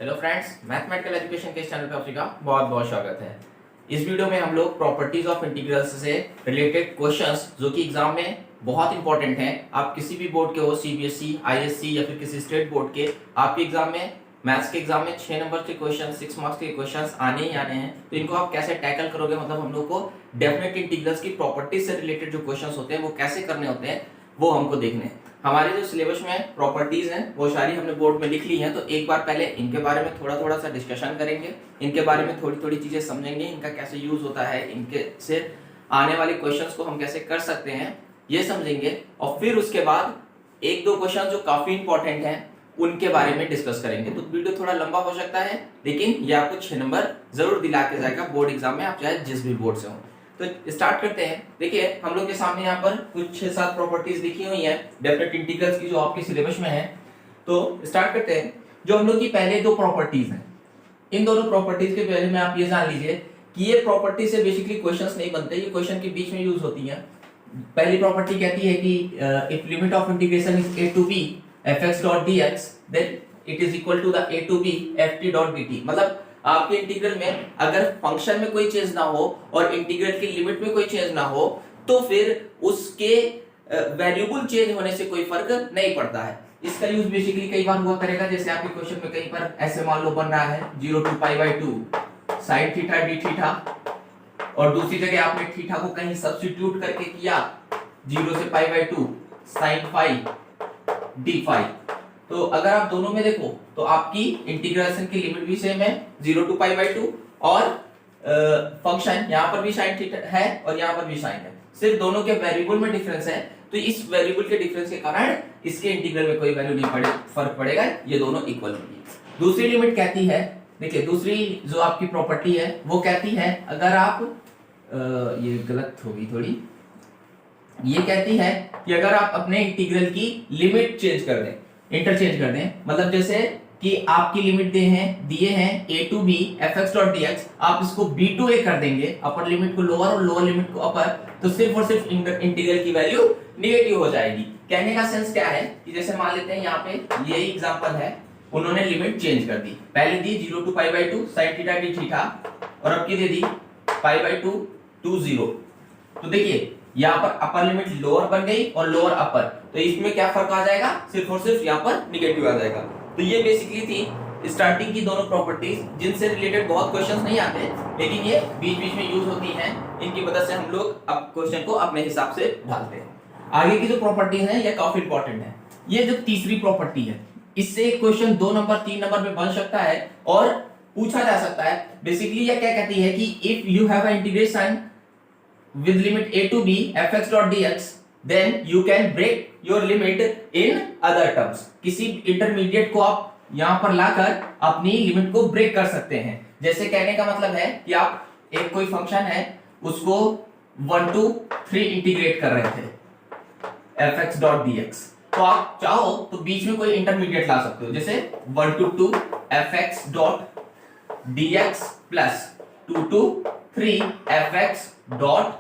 Hello friends, mathematical education के इस channel पे आप सभी का बहुत बहुत स्वागत है। इस वीडियो में हम लोग प्रॉपर्टीज ऑफ इंटीग्रल्स से रिलेटेड क्वेश्चंस जो कि एग्जाम में बहुत इंपॉर्टेंट हैं, आप किसी भी बोर्ड के हो, सीबीएसई, आईएससी या फिर किसी स्टेट बोर्ड के, आपके एग्जाम में मैथ्स के एग्जाम में 6 नंबर के क्वेश्चन, 6 मार्क्स के क्वेश्चंस आने ही आने हैं। तो इनको आप कैसे टैकल करोगे, मतलब हम लोग को डेफिनेट इंटीग्रल्स की प्रॉपर्टीज से रिलेटेड जो क्वेश्चंस होते हैं वो कैसे करने होते हैं वो हमको देखने हैं। हमारे जो सिलेबस में प्रॉपर्टीज हैं वो सारी हमने बोर्ड में लिख ली हैं, तो एक बार पहले इनके बारे में थोड़ा सा डिस्कशन करेंगे, इनके बारे में थोड़ी चीजें समझेंगे, इनका कैसे यूज होता है, इनके से आने वाले क्वेश्चंस को हम कैसे कर सकते हैं ये समझेंगे। और फिर उसके बाद एक दो क्वेश्चन जो काफी इंपॉर्टेंट हैं उनके बारे में डिस्कस करेंगे। तो वीडियो थोड़ा लंबा हो सकता है, लेकिन ये आपको 6 नंबर जरूर दिला के जाएगा बोर्ड एग्जाम में, आप चाहे जिस भी बोर्ड से हो। तो स्टार्ट करते हैं। देखिए, हम लोग के सामने यहाँ पर कुछ 6-7 प्रॉपर्टीज लिखी हुई हैं डेफिनेट इंटीग्रल्स की जो आपके सिलेबस में है। तो स्टार्ट करते हैं। जो हम लोग की पहले दो प्रॉपर्टीज हैं, इन दोनों प्रॉपर्टीज के बारे में आप ये जान लीजिए कि ये प्रॉपर्टी से बेसिकली क्वेश्चंस नहीं बनते, ये क्वेश्चन के बीच में यूज होती हैं। पहली प्रॉपर्टी कहती है कि if limit of integration is a to b fx dot dx then it is equal to the a to b ft dot dt। मतलब आपके इंटीग्रल में अगर फंक्शन में कोई चेंज ना हो और इंटीग्रल की लिमिट में कोई चेंज ना हो तो फिर उसके वेरिएबल चेंज होने से कोई फर्क नहीं पड़ता है। इसका यूज बेसिकली कई बार हुआ करेगा, जैसे आपके क्वेश्चन में कहीं पर ऐसे मान लो बन रहा है 0 to π/2 sin theta d theta, और दूसरी जगह आपने थीटा को कहीं सब्स्टिट्यूट करके किया 0 से π/2 sin फाई d फाई। तो अगर आप दोनों में देखो तो आपकी इंटीग्रेशन की लिमिट भी सेम है 0 to π/2, और फंक्शन यहाँ पर भी sin थीटा है और यहाँ पर भी sin है, सिर्फ दोनों के वेरिएबल में डिफरेंस है। तो इस वेरिएबल के डिफरेंस के कारण इसके इंटीग्रल में कोई वैल्यू नहीं फर्क पड़ेगा, ये दोनों इक्वल होंगे। दूसरी लिमिट कहती है, देखिए दूसरी जो आपकी प्रॉपर्टी है वो कहती है अगर आप ये गलत होगी थोड़ी, ये कहती है कि अगर आप अपने इंटीग्रल की लिमिट चेंज कर दें, इंटरचेंज कर दें, मतलब जैसे कि आपकी लिमिट दिए हैं a to b fx dot dx, आप इसको b to a कर देंगे, अपर लिमिट को लोअर और लोअर लिमिट को अपर, तो सिर्फ और सिर्फ इंटीग्रल की वैल्यू नेगेटिव हो जाएगी। कहने का सेंस क्या है कि जैसे मान लेते हैं यहाँ पे ये एग्जांपल है, उन्होंने लिमिट चेंज कर दी, पहले दी 0 to π/2 sin theta d theta, और अब की दे दी π/2 to 0। तो देखिए यहाँ पर अपर लिमिट लोअर बन गई और लोअर अपर, तो इसमें क्या फर्क आ जाएगा, सिर्फ और सिर्फ यहाँ पर निगेटिव आ जाएगा। तो ये बेसिकली थी स्टार्टिंग की दोनों प्रॉपर्टीज जिनसे रिलेटेड बहुत क्वेश्चंस नहीं आते, लेकिन ये बीच बीच में यूज होती हैं, इनकी मदद से हम लोग अब क्वेश्चन को अपने हिसाब से ढालते हैं। आगे की जो प्रॉपर्टीज है ये काफी इंपॉर्टेंट है। ये जो तीसरी प्रॉपर्टी है, इससे क्वेश्चन 2 नंबर 3 नंबर में बन सकता है और पूछा जा सकता है। बेसिकली ये क्या कहती है कि if you have a integration with limit a to b fx dot dx then you can break your limit in other terms। किसी इंटरमीडिएट को आप यहां पर लाकर अपनी लिमिट को ब्रेक कर सकते हैं। जैसे कहने का मतलब है कि आप एक कोई फंक्शन है उसको 1 to 3 इंटीग्रेट कर रहे थे fx dot dx, तो आप चाहो तो बीच में कोई इंटरमीडिएट ला सकते हो, जैसे 1 to 2 fx dot dx plus 2 to 3 fx dot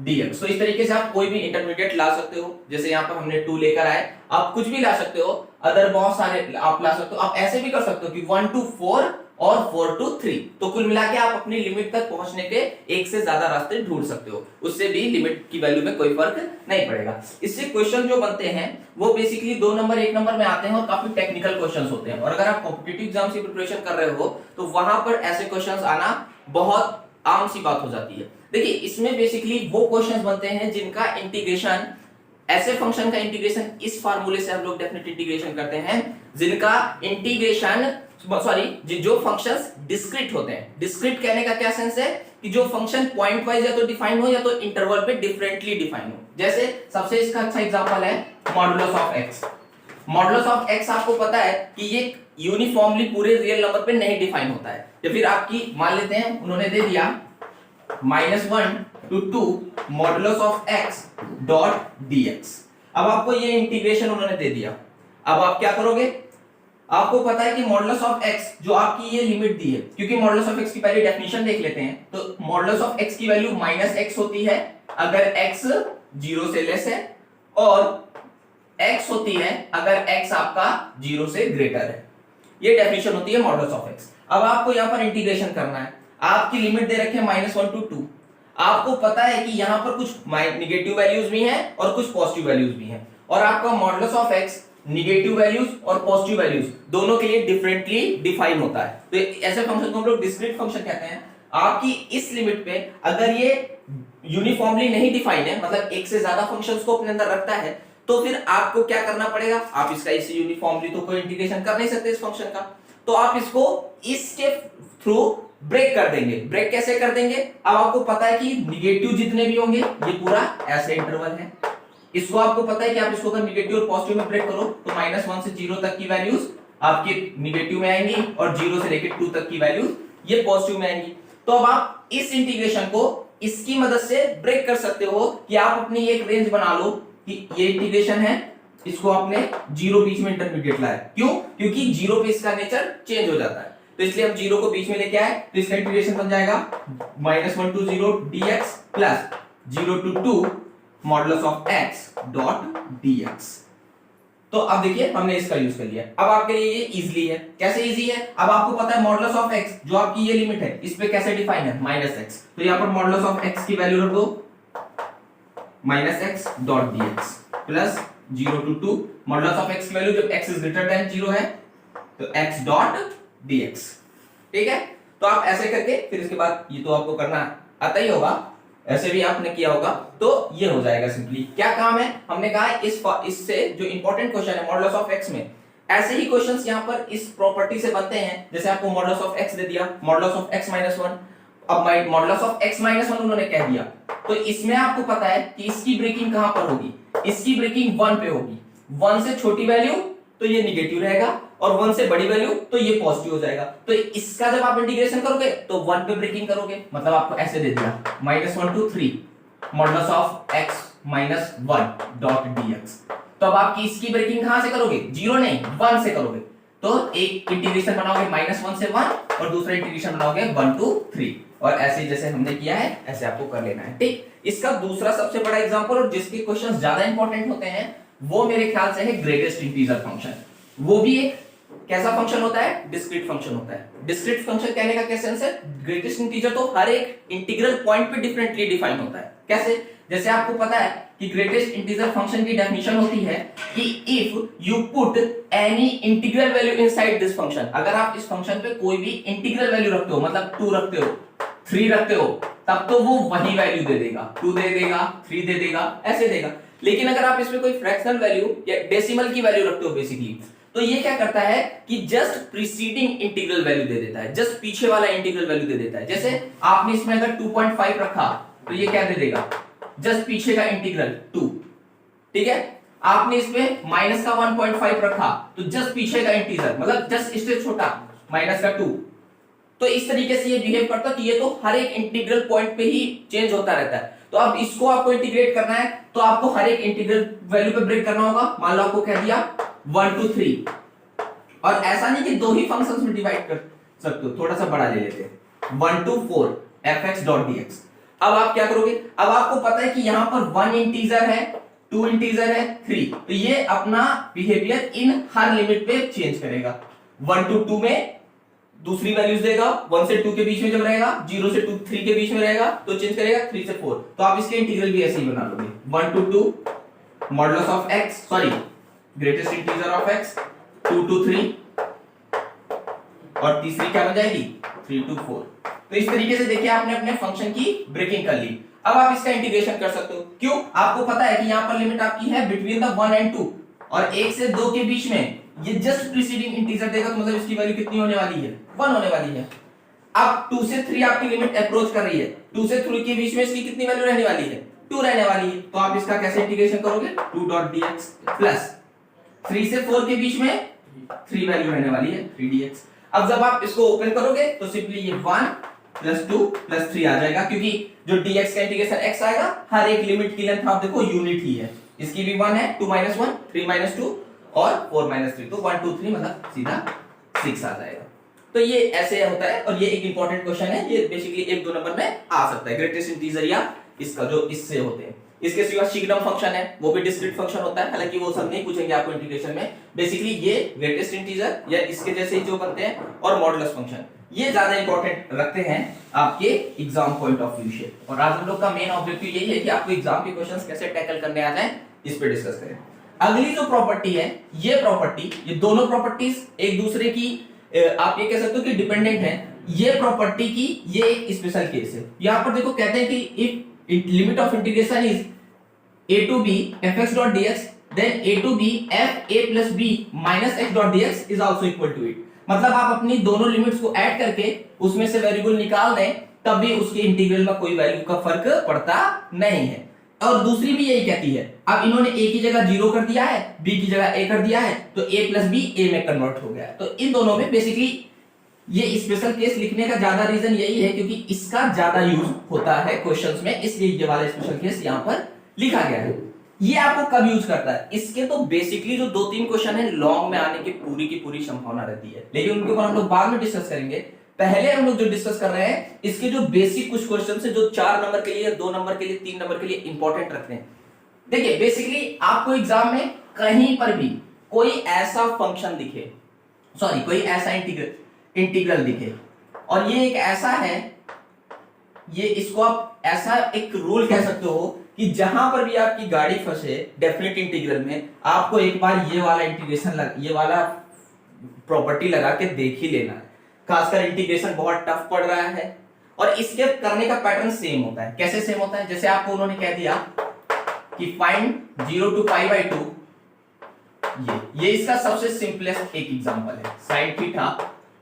dx। तो इस तरीके से आप कोई भी इंटरमीडिएट ला सकते हो, जैसे यहाँ पर हमने 2 लेकर आए, आप कुछ भी ला सकते हो, अदर बहुत सारे आप ला सकते हो। आप ऐसे भी कर सकते हो कि 1 to 4 और 4 to 3, तो कुल मिला के आप अपनी लिमिट तक पहुंचने के एक से ज्यादा रास्ते ढूंढ सकते हो, उससे भी लिमिट की वैल्यू में कोई फर्क नहीं पड़ेगा। इससे क्वेश्चन जो बनते हैं वो बेसिकली 2 नंबर 1 नंबर में आते हैं और काफी टेक्निकल क्वेश्चन होते हैं, और अगर आप कॉम्पिटिटिव एग्जाम की प्रिपरेशन कर रहे हो तो वहां पर ऐसे क्वेश्चन आना बहुत आम सी बात हो जाती है। देखिए, इसमें बेसिकली वो क्वेश्चंस बनते हैं जिनका इंटीग्रेशन, ऐसे फंक्शन का इंटीग्रेशन इस फार्मूले से हम लोग डेफिनेट इंटीग्रेशन करते हैं जिनका इंटीग्रेशन जो फंक्शंस डिस्क्रीट होते हैं। डिस्क्रीट कहने का क्या सेंस है कि जो फंक्शन पॉइंट वाइज या तो डिफाइन हो या तो इंटरवल पे डिफरेंटली डिफाइन हो। जैसे सबसे इसका अच्छा एग्जांपल है modulus of x. Modulus of x आपको पता है कि ये यूनिफॉर्मली पूरे रियल नंबर पे नहीं डिफाइन होता है, या फिर आपकी मान लेते हैं उन्होंने दे दिया -1 to 2 modulus of x dot dx। अब आपको ये इंटीग्रेशन उन्होंने दे दिया, अब आप क्या करोगे, आपको पता है कि मॉडुलस ऑफ x जो आपकी ये लिमिट दी है, क्योंकि मॉडुलस ऑफ x की पहले डेफिनेशन देख लेते हैं, तो मॉडुलस ऑफ x की वैल्यू -x होती है अगर x 0 से लेस है, और x होती है अगर x आपका 0 से ग्रेटर है। ये डेफिनेशन होती है मॉडुलस ऑफ एक्स। अब आपको यहाँ पर इंटीग्रेशन करना है, आपकी लिमिट दे रखे हैं -1 to 2। आपको पता है कि यहाँ पर कुछ निगेटिव वैल्यूज भी हैं और कुछ पॉजिटिव वैल्यूज भी हैं, और आपका modulus of x negative values और पॉजिटिव वैल्यूज दोनों के लिए डिफरेंटली डिफाइन होता है। तो ऐसे फंक्शन को हम लोग डिस्क्रीट फंक्शन कहते हैं। आपकी इस लिमिट पे अगर ये यूनिफॉर्मली नहीं डिफाइन है, मतलब एक से ज्यादा फंक्शंस को अपने अंदर रखता है, तो फिर आपको क्या करना पड़ेगा, आप इसका इसे यूनिफॉर्मली तो कोई इंटीग्रेशन कर नहीं सकते इस फंक्शन का, तो आप इसको इसके थ्रू ब्रेक कर देंगे। ब्रेक कैसे कर देंगे, अब आपको पता है कि निगेटिव जितने भी होंगे ये पूरा ऐसे इंटरवल है, इसको आपको पता है कि आप इसको अगर निगेटिव और पॉजिटिव में ब्रेक करो तो -1 से 0 तक की वैल्यूज आपके निगेटिव में आएंगी और 0 से लेकर 2 तक की वैल्यूज ये पॉजिटिव में आएंगी। तो अब आप इस इंटीग्रेशन को इसकी मदद से ब्रेक कर सकते हो कि आप अपनी एक रेंज बना लो कि ये इंटीग्रेशन है, इसको आपने 0 बीच में इंटरमीडिएट लाया। क्यों? क्योंकि 0 पे इसका नेचर चेंज हो जाता है, तो इसलिए हम 0 को बीच में लेके आए, तो इसका इंटीग्रेशन बन जाएगा -1 to 0 dx plus 0 to 2 modulus of x dot dx। तो अब देखिए हमने इसका यूज कर लिया। अब आपके लिए ये इजीली है। कैसे इजी है, अब आपको पता है मॉडुलस ऑफ x जो आपकी ये लिमिट है इस पे कैसे डिफाइन है, -x, तो यहां पर मॉडुलस ऑफ x की वैल्यू रख दो -x dot dx plus 0 to 2 modulus of x की वैल्यू जब x इज ग्रेटर देन 0 है तो x डॉट dx। ठीक है, तो आप ऐसे करके फिर इसके बाद ये तो आपको करना आता ही होगा, ऐसे भी आपने किया होगा, तो ये हो जाएगा सिंपली। क्या काम है, हमने कहा इससे जो इंपॉर्टेंट क्वेश्चन है मॉडुलस ऑफ x में, ऐसे ही क्वेश्चंस यहाँ पर इस प्रॉपर्टी से बनते हैं। जैसे आपको मॉडुलस ऑफ x दे दिया, मॉडुलस ऑफ x - 1, अब मॉडुलस ऑफ x - 1 उन्होंने कह दिया, तो इसमें आपको पता है कि इसकी ब्रेकिंग कहां पर होगी, इसकी ब्रेकिंग 1 पे होगी। 1 से छोटी वैल्यू तो ये निगेटिव रहेगा और 1 से बड़ी वैल्यू तो ये पॉजिटिव हो जाएगा। तो इसका जब आप इंटीग्रेशन करोगे तो 1 पे ब्रेकिंग करोगे, मतलब आपको ऐसे दे दिया -1 to 3 modulus of x - 1 dot dx। तो अब आपकी इसकी ब्रेकिंग कहां से करोगे, 0 नहीं 1 से करोगे, तो एक इंटीग्रेशन बनाओगे -1 से 1 और दूसरा इंटीग्रेशन बनाओगे 1 to 3, और ऐसे जैसे हमने किया है ऐसे आपको कर लेना है। ठीक, इसका दूसरा सबसे बड़ा एग्जांपल और जिसके क्वेश्चंस ज्यादा इंपॉर्टेंट होते हैं वो मेरे ख्याल से है ग्रेटेस्ट इंटीजर फंक्शन। वो भी एक कैसा फंक्शन होता है, डिस्क्रीट फंक्शन होता है। डिस्क्रीट फंक्शन कहने का क्या सेंस है, ग्रेटेस्ट इंटीजर तो हर एक इंटीग्रल पॉइंट पे डिफरेंटली डिफाइन होता है। कैसे, जैसे आपको पता है कि ग्रेटेस्ट इंटीजर फंक्शन की डेफिनेशन होती है कि if you put any integral value inside this function, अगर आप इस फंक्शन पे कोई भी इंटीग्रल वैल्यू रखते हो, मतलब 2 रखते हो, 3 रखते हो, तब तो वो वही वैल्यू दे देगा, 2 दे देगा, 3 दे देगा, ऐसे देगा। लेकिन अगर आप इसमें कोई फ्रैक्शनल वैल्यू या डेसिमल की वैल्यू रखते हो बेसिकली, तो ये क्या करता है कि जस्ट प्रीसीडिंग इंटीग्रल वैल्यू दे देता है, जस्ट पीछे वाला इंटीग्रल वैल्यू दे देता है। जैसे आपने इसमें अगर 2.5 रखा तो ये क्या दे देगा, जस्ट पीछे का इंटीग्रल 2। ठीक है, आपने इसमें माइनस का 1.5 रखा तो जस्ट पीछे का इंटीजर, मतलब जस्ट इससे छोटा माइनस का 2। तो इस तरीके से ये बिहेव करता है कि ये तो हर एक इंटीग्रल पॉइंट पे ही चेंज होता रहता है। तो अब इसको आपको इंटीग्रेट करना है तो आपको हर एक इंटीग्रल वैल्यू पे ब्रेक करना होगा। मान लो आपको कह दिया 1 to 3, और ऐसा नहीं कि 2 ही फंक्शंस में डिवाइड कर सकते हो, थोड़ा सा बड़ा ले लेते हैं, 1 to 4 fx डॉट dx। अब आप क्या करोगे, अब आपको पता है कि यहां पर 1 इंटीजर है, 2 इंटीजर है, 3, तो ये अपना बिहेवियर इन हर लिमिट पे चेंज करेगा। 1 to 2 में दूसरी वैल्यूज देगा, 1 से 2 के बीच में जब रहेगा, 0 से 3 के बीच में रहेगा तो चेंज करेगा 3 से 4। तो आप इसके इंटीग्रल भी ऐसे ही बना लोगे, 1 to 2 modulus of x, sorry greatest integer of x, 2 to 3, और तीसरी क्या बन जाएगी 3 to 4। तो इस तरीके से देखिए आपने अपने फंक्शन की ब्रेकिंग कर ली। अब आप इसका इंटीग्रेशन कर सकते हो, क्यों, आपको पता है कि यहाँ पर लिमिट आपकी है बिटवीन द 1 and 2, और 1 से 2 के बीच में ये जस्ट प्रीसीडिंग इंटीजर देगा, तो मतलब इसकी वैल्यू कितनी होने वाली है, 1 होने वाली है। अब 2 से 3 आपकी लिमिट अप्रोच कर रही है, 2 से 3 के बीच में इसकी कितनी वैल्यू रहने वाली है, 2 रहने वाली है। तो आप इसका कैसे इंटीग्रेशन करोगे, 2 डॉट dx प्लस 3 से 4 के बीच में 3 वैल्यू रहने वाली है, 3 dx। अब जब आप इसको ओपन करोगे तो सिंपली ये 1 प्लस 2 प्लस 3 आ जाएगा, क्योंकि जो dx का इंटीग्रेशन x आएगा हर एक लिमिट की लेंथ आप देखो यूनिट ही है, इसकी भी 1 है, 2 - 1 3 - 2 और 4 - 3, तो 1 2 3 मतलब सीधा 6 आ जाएगा। तो ये ऐसे होता है, और ये एक इंपॉर्टेंट क्वेश्चन है, ये बेसिकली 1-2 नंबर में आ सकता है, ग्रेटेस्ट इंटीजर या इसका जो इससे होते हैं। इसके सिवा सिग्नम फंक्शन है, वो भी डिस्क्रीट फंक्शन होता है, हालांकि वो सब नहीं पूछेंगे आपको इंटीग्रेशन में। बेसिकली ये ग्रेटेस्ट इंटीजर या इसके जैसे ही जो बनते हैं, और मॉडुलस फंक्शन, ये ज्यादा इंपॉर्टेंट रखते हैं आपके एग्जाम पॉइंट ऑफ व्यू से। और आज हम लोग का मेन ऑब्जेक्टिव यही है कि आपको एग्जाम के क्वेश्चंस कैसे टैकल करने आ जाए, इस पे डिस्कस करें। अगली जो प्रॉपर्टी है, ये दोनों प्रॉपर्टीज एक दूसरे की आप ये कह सकते हो कि डिपेंडेंट है। ये प्रॉपर्टी की ये एक स्पेशल केस है। यहां पर देखो कहते हैं कि if limit of integration is a to b fx dot dx then a to b f a plus b minus x dot dx is also equal to it। मतलब आप अपनी दोनों लिमिट्स को ऐड करके उसमें से वेरिएबल निकाल दें, तब भी उसके इंटीग्रल में कोई वैल्यू का फर्क पड़ता नहीं है। और दूसरी भी यही कहती है। अब इन्होंने a की जगह 0 कर दिया है, b की जगह a कर दिया है, तो a plus b a में कन्वर्ट हो गया। तो इन दोनों में बेसिकली ये स्पेशल केस लिखने का ज्यादा रीजन यही है क्योंकि इसका ज्यादा यूज होता है क्वेश्चंस में, इसलिए ये वाला स्पेशल केस यहां पर लिखा गया है। ये आपको कब यूज करता है? इसके तो बेसिकली जो 2-3 क्वेश्चन है लॉन्ग में आने की पूरी संभावना रहती है, लेकिन उनके ऊपर हम लोग बाद में डिस्कस करेंगे। पहले हम लोग जो डिस्कस कर रहे हैं इसके जो बेसिक कुछ क्वेश्चन है जो 4 नंबर के लिए, 2 नंबर के लिए, 3 नंबर के लिए इंपॉर्टेंट रखते हैं। देखिए बेसिकली आपको एग्जाम में कहीं पर भी कोई ऐसा फंक्शन दिखे, सॉरी कोई ऐसा इंटीग्रल दिखे, और ये एक ऐसा है, ये इसको आप ऐसा एक रूल कह सकते हो कि जहां पर भी आपकी गाड़ी फंसे डेफिनेट इंटीग्रल में, आपको एक बार ये वाला इंटीग्रेशन ये वाला प्रॉपर्टी लगा के देख ही लेना है। खासकर इंटीग्रेशन बहुत टफ पड़ रहा है और इसके करने का पैटर्न सेम होता है। कैसे सेम होता है? जैसे आपको उन्होंने कह दिया कि फाइंड 0 to पाई बाई 2, ये इसका सबसे सिंपलेस्ट एक एग्जांपल है। sin theta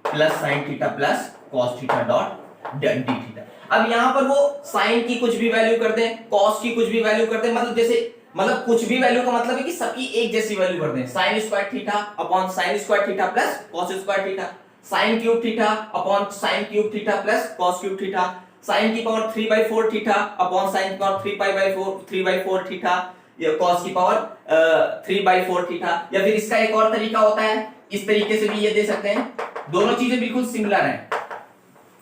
plus sin theta plus cos theta dot d theta. अब यहां पर वो साइन की कुछ भी वैल्यू कर दें, कॉस की कुछ भी वैल्यू कर दें, मतलब कुछ भी वैल्यू का मतलब है कि सबकी एक जैसी वैल्यू कर दें। Sine square theta upon sine square theta plus cos square theta, sine cube theta upon sine cube theta plus cos cube theta, sine की पावर 3/4 थीटा अपॉन साइन की पावर 3/4 थीटा, या कॉस की power 3/4 theta. या फिर इसका एक और तरीका होता है, इस तरीके से भी ये दे सकते हैं। दोनों चीजें बिल्कुल सिमिलर हैं।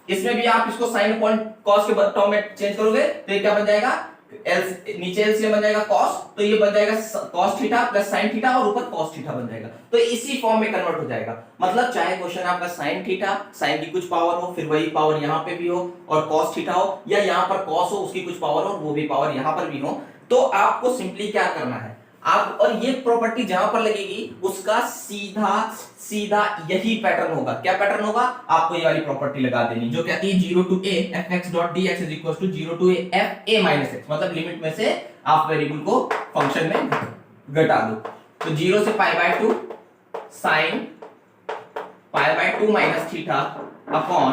इसमें भी आप इसको साइन अपॉन कॉस के टर्म में चेंज करोगे तो ये क्या बन जाएगा, नीचे एलसीएम बन जाएगा कॉस, तो ये बन जाएगा cos theta plus sine theta और ऊपर कॉस थीटा बन जाएगा। तो इसी फॉर्म में कन्वर्ट हो जाएगा। मतलब चाहे क्वेश्चन आपका साइन थीटा, साइन की कुछ पावर हो, फिर वही पावर यहाँ पे भी हो, और कॉस थीटा हो, या यहाँ पर कॉस हो उसकी कुछ पावर हो, वो भी पावर यहाँ पर भी हो, तो आपको सिंपली क्या करना है आप, और ये प्रॉपर्टी जहां पर लगेगी उसका सीधा यही पैटर्न होगा। क्या पैटर्न होगा? आपको ये वाली प्रॉपर्टी लगा देनी जो कहती है 0 to a fx dot dx is equals to 0 to a f a minus x। मतलब लिमिट में से आप वेरिएबल को फंक्शन में घटा दो। तो 0 से pi by 2 sine pi by 2 minus theta upon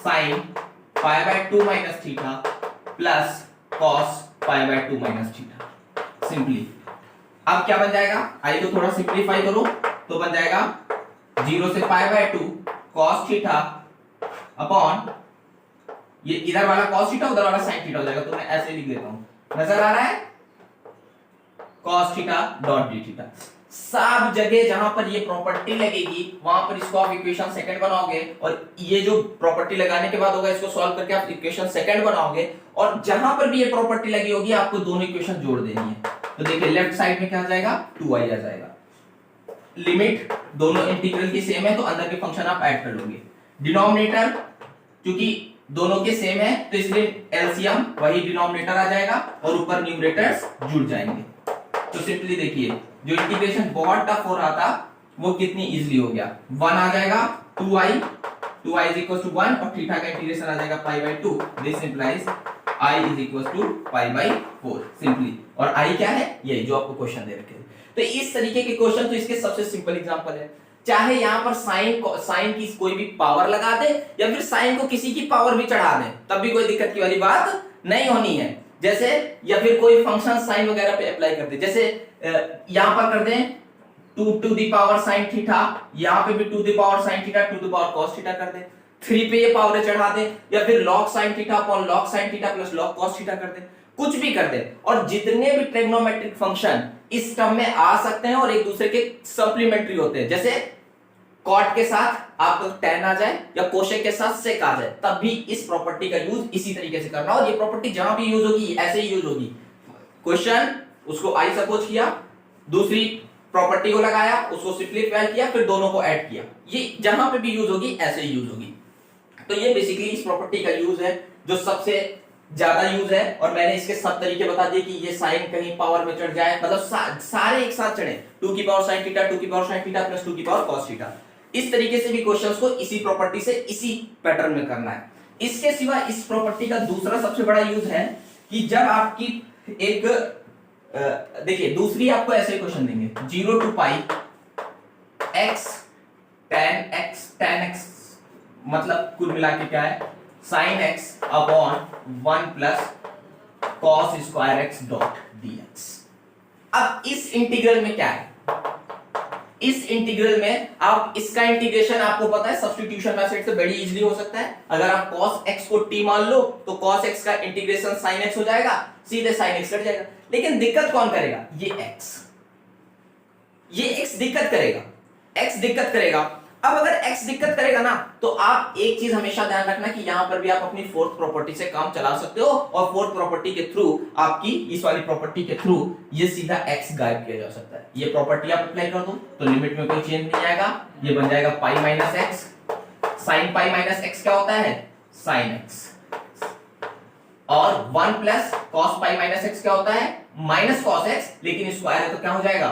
sine pi by 2 minus theta plus cos pi by 2 minus theta. Simply अब क्या बन जाएगा, आइए तो थोड़ा सिंप्लीफाई करो, तो बन जाएगा 0 से pi by 2 cos theta upon ये इधर वाला cos थीटा उधर वाला sin थीटा हो जाएगा। तो मैं ऐसे लिख देता हूं, नजर आ रहा है, cos theta dot d theta. सब जगह जहां पर ये प्रॉपर्टी लगेगी वहां पर इसको आप इक्वेशन सेकंड बनाओगे, और ये जो प्रॉपर्टी लगाने के बाद होगा इसको सॉल्व करके आप इक्वेशन सेकंड बनाओगे, और जहां पर भी ये प्रॉपर्टी लगी होगी आपको दोनों इक्वेशन जोड़ देनी है। तो देखिए लेफ्ट साइड में क्या आ जाएगा, 2i आ जाएगा। लिमिट दोनों इंटीग्रल की सेम है तो अंदर के फंक्शन आप ऐड कर लोगे। डिनोमिनेटर क्योंकि दोनों के सेम है तो इसलिए एलसीएम वही डिनोमिनेटर आ जाएगा और ऊपर न्यूमरेटर्स जुड़ जाएंगे। तो सिंपली देखिए जो इंटीग्रेशन बहुत टफ हो रहा था वो कितनी इजीली हो गया। 1 आ जाएगा 2i is equals to 1 और थीटा का इंटीग्रेशन आ जाएगा पाई by 2। This implies i is equals to pi by 4 simply. और i क्या है, यही जो आपको क्वेश्चन दे रखे हैं। तो इस तरीके के क्वेश्चन तो इसके सबसे सिंपल एग्जांपल है। चाहे यहां पर साइन की कोई भी पावर लगा दे या फिर साइन को किसी की पावर भी चढ़ा दे, तब भी कोई दिक्कत की वाली बात नहीं होनी है। जैसे या फिर कोई फंक्शन साइन वगैरह पे अप्लाई कर दे, जैसे यहां पर कर दें 2 to the power sin theta, यहां पे भी 2 to the power sin theta 2 to the power cos theta कर दे, 3 पे ये पावर चढ़ा दे, या फिर log sin theta upon log sin theta plus log cos theta कर दे, कुछ भी कर दे। और जितने भी ट्रिग्नोमेट्रिक फंक्शन इस टर्म में आ सकते हैं और एक दूसरे के सप्लीमेंट्री होते हैं, जैसे कॉट के साथ आपको tan आ जाए या कोशेक के साथ सेक आ जाए, तब भी इस प्रॉपर्टी का यूज इसी तरीके से करना। और ये प्रॉपर्टी जहां भी यूज होगी ऐसे ही यूज होगी। क्वेश्चन, उसको आई सपोज किया, दूसरी प्रॉपर्टी को लगाया, उसको सिंपलीफाई किया, फिर दोनों को ऐड किया। ये जहां पे भी यूज होगी ऐसे ही यूज होगी। तो ये बेसिकली इस प्रॉपर्टी का यूज है जो सबसे ज्यादा यूज है, और मैंने इसके सब तरीके बता दिए कि ये साइन कहीं पावर में चढ़ जाए, मतलब सारे एक साथ चढ़े, 2 की पावर sin थीटा, 2 की पावर sin थीटा प्लस 2 की पावर cos थीटा। इस तरीके से भी क्वेश्चंस को इसी प्रॉपर्टी से इसी पैटर्न में करना है। इसके सिवा इस प्रॉपर्टी का दूसरा सबसे बड़ा यूज है कि जब आपकी एक देखिए दूसरी आपको ऐसे क्वेश्चन देंगे 0 to pi x tan x मतलब कुल मिला के क्या है sin x upon 1 plus cos square x dot dx। अब इस इंटीग्रल में क्या है, इस इंटीग्रल में आप इसका इंटीग्रेशन आपको पता है सब्स्टिट्यूशन मेथड से बड़ी इजीली हो सकता है। अगर आप cos x को t मान लो तो cos x का इंटीग्रेशन sin x हो जाएगा, सीधे sin x कट जाएगा। लेकिन दिक्कत कौन करेगा, ये x दिक्कत करेगा, x दिक्कत करेगा। अब अगर x दिक्कत करेगा ना तो आप एक चीज हमेशा ध्यान रखना कि यहां पर भी आप अपनी फोर्थ प्रॉपर्टी से काम चला सकते हो, और फोर्थ प्रॉपर्टी के थ्रू आपकी इस वाली प्रॉपर्टी के थ्रू ये सीधा x गायब किया जा सकता है। ये प्रॉपर्टी आप अप्लाई कर दो तो लिमिट में कोई चेंज नहीं आएगा, ये बन जाएगा pi minus x. Sine pi minus x क्या होता है, साइन एक्स, और 1 plus cos pi minus x क्या होता है, माइनस कॉस एक्स, लेकिन स्क्वायर है तो क्या हो जाएगा,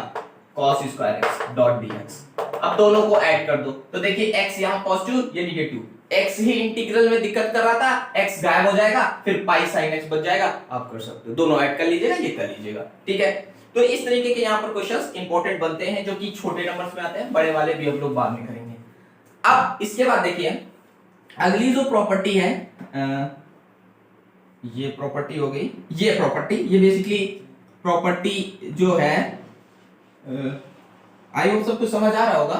cos square x dot dx. अब दोनों को ऐड कर दो तो देखिए x यहां पॉजिटिव ये नेगेटिव, x ही इंटीग्रल में दिक्कत कर रहा था, x गायब हो जाएगा, फिर पाई साइन x बच जाएगा। आप कर सकते हो, दोनों ऐड कर लीजिएगा, ये कर लीजिएगा, ठीक है। तो इस तरीके के यहाँ पर क्वेश्चंस इंपॉर्टेंट बनते हैं जो कि छोटे नंबर्स में आते हैं, बड़े वाले भी हम लोग बाद में करेंगे। अब इसके बाद देखिए अगली जो प्रॉपर्टी है, ये प्रॉपर्टी हो गई, ये प्रॉपर्टी, ये बेसिकली प्रॉपर्टी जो है आई होप सबको समझ आ रहा होगा।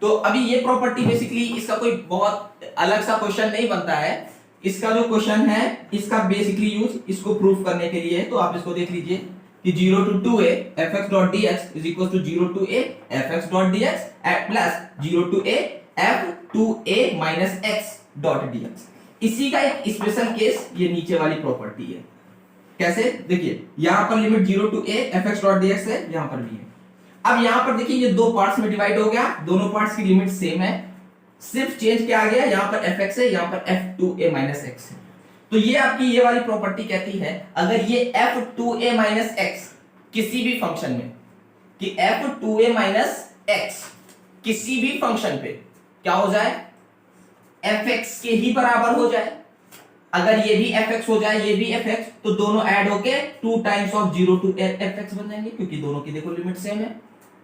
तो अभी ये प्रॉपर्टी बेसिकली इसका कोई बहुत अलग सा क्वेश्चन नहीं बनता है, इसका जो क्वेश्चन है इसका बेसिकली यूज इसको प्रूफ करने के लिए है। तो आप इसको देख लीजिए कि 0 to 2a fx dot dx is equals to 0 to a fx dot dx plus 0 to a f2a minus x dot dx। इसी का एक स्पेशल केस ये नीचे वाली प्रॉपर्टी है। कैसे, देखिए यहां पर limit 0 to a fx dot dx है, यहां पर भी है। अब यहां पर देखिए ये दो पार्ट्स में डिवाइड हो गया, दोनों पार्ट्स की लिमिट सेम है, सिर्फ चेंज क्या आ गया, यहां पर fx है, यहां पर f2a minus x है। तो ये आपकी ये वाली प्रॉपर्टी कहती है अगर ये f2a minus x किसी भी फंक्शन में, कि f2a minus x किसी भी फंक्शन पे क्या हो जाए, fx के ही बराबर हो जाए। अगर ये भी fx हो जाए, ये भी fx, तो दोनों ऐड होके 2 टाइम्स ऑफ 0 to fx बन जाएंगे, क्योंकि दोनों की देखो लिमिट सेम है।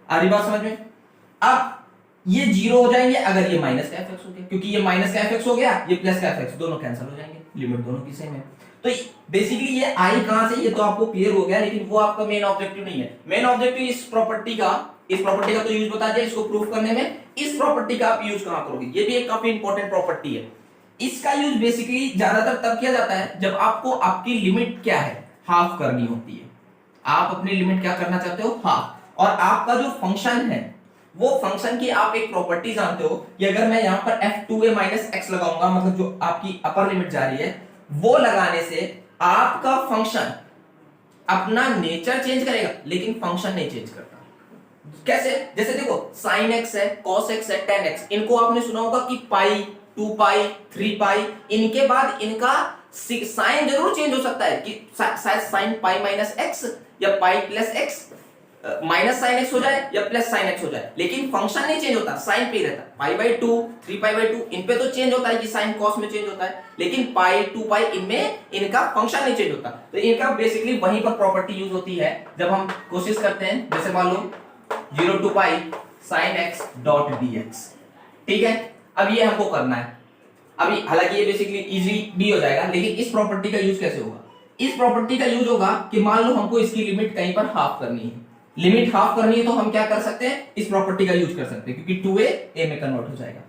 आ रही बात समझ में। अब ये 0 हो जाएंगे अगर ये माइनस का fx हो गया, क्योंकि ये माइनस का fx हो गया, ये प्लस का fx, दोनों कैंसिल हो जाएंगे, लिमिट दोनों की सेम है। तो बेसिकली ये आई कहां से, ये तो आपको क्लियर हो गया, लेकिन वो आपका मेन ऑब्जेक्टिव नहीं है। मेन ऑब्जेक्टिव इस प्रॉपर्टी का तो यूज बता दिया इसको प्रूफ करने में। इस प्रॉपर्टी का आप यूज कहां करोगे, ये भी एक काफी इंपॉर्टेंट प्रॉपर्टी है। इसका यूज बेसिकली ज्यादातर तब किया जाता है जब आपको आपकी लिमिट क्या है, हाफ करनी होती है। आप अपनी लिमिट क्या करना चाहते हो, हाफ, और आपका जो फंक्शन है वो फंक्शन की आप एक प्रॉपर्टी जानते हो कि अगर मैं यहां पर f2a minus x लगाऊंगा, मतलब जो आपकी अपर लिमिट जा रही है, वो लगाने से आपका फंक्शन अपना नेचर चेंज करेगा लेकिन फंक्शन नहीं चेंज करता। कैसे, जैसे देखो sin x है, cos x है, tan x, इनको आपने सुना होगा कि पाई, 2 पाई, 3 पाई, इनके बाद इनका साइन जरूर चेंज हो सकता है कि शायद साइन पाई माइनस एक्स या pi plus x, minus sine x हो जाए या प्लस साइन एक्स हो जाए, लेकिन फंक्शन नहीं चेंज होता, साइन पे रहता है। पाई बाई 2, 3 पाई बाई 2, इन पे तो चेंज होता है कि साइन कॉस में चेंज होता है, लेकिन पाई 2 पाई इनमें इनका फंक्शन नहीं चेंज होता। तो इनका बेसिकली वहीं पर प्रॉपर्टी यूज होती है जब हम कोशिश करते हैं, जैसे मान लो 0 to pi sin x dot dx, ठीक है। अब ये हमको करना है, अभी हालांकि ये बेसिकली इजी भी हो जाएगा, लेकिन इस प्रॉपर्टी का यूज कैसे होगा, इस प्रॉपर्टी का यूज होगा कि मान लो हमको इसकी लिमिट कहीं पर हाफ करनी है, लिमिट हाफ करनी है तो हम क्या कर सकते हैं, इस प्रॉपर्टी का यूज कर सकते हैं, क्योंकि 2a a में कन्वर्ट हो जाएगा।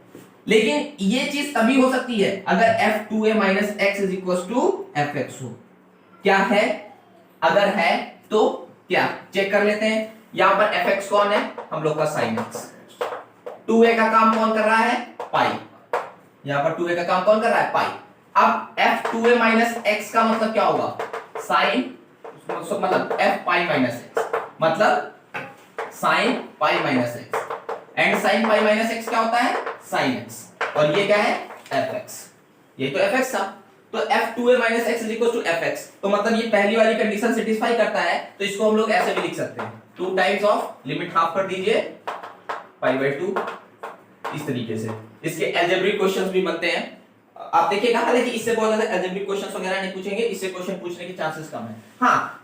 लेकिन ये चीज तभी हो सकती है अगर f2a minus x is equals to fx हो। क्या है, अगर है तो क्या चेक कर लेते हैं। यहां पर fx कौन है, हम लोग का sin x, 2a का काम कौन कर रहा है, पाई, यहां पर 2a का काम कौन कर रहा है, पाई। अब f2a minus x का मतलब क्या होगा, sin मतलब f पाई माइनस एक्स, मतलब sign pi minus x, and sign pi minus x क्या होता है, साइन एक्स, और ये क्या है, एफ एक्स, ये तो एफ एक्स था, तो f2a minus x is equal to f x, तो मतलब ये पहली वाली कंडीशन सेटिस्फाई करता है, तो इसको हम लोग ऐसे भी लिख सकते हैं, 2 टाइम्स ऑफ लिमिट हाफ कर दीजिए पाई बाय 2, इस तरीके से इसके अलजेब्रिक क्वेश्चंस भी बनते हैं। आप देखिएगा, हालांकि इससे बहुत ज्यादा अलजेब्रिक क्वेश्चंस वगैरह नहीं पूछेंगे, इससे क्वेश्चन पूछने के चांसेस कम है। हाँ,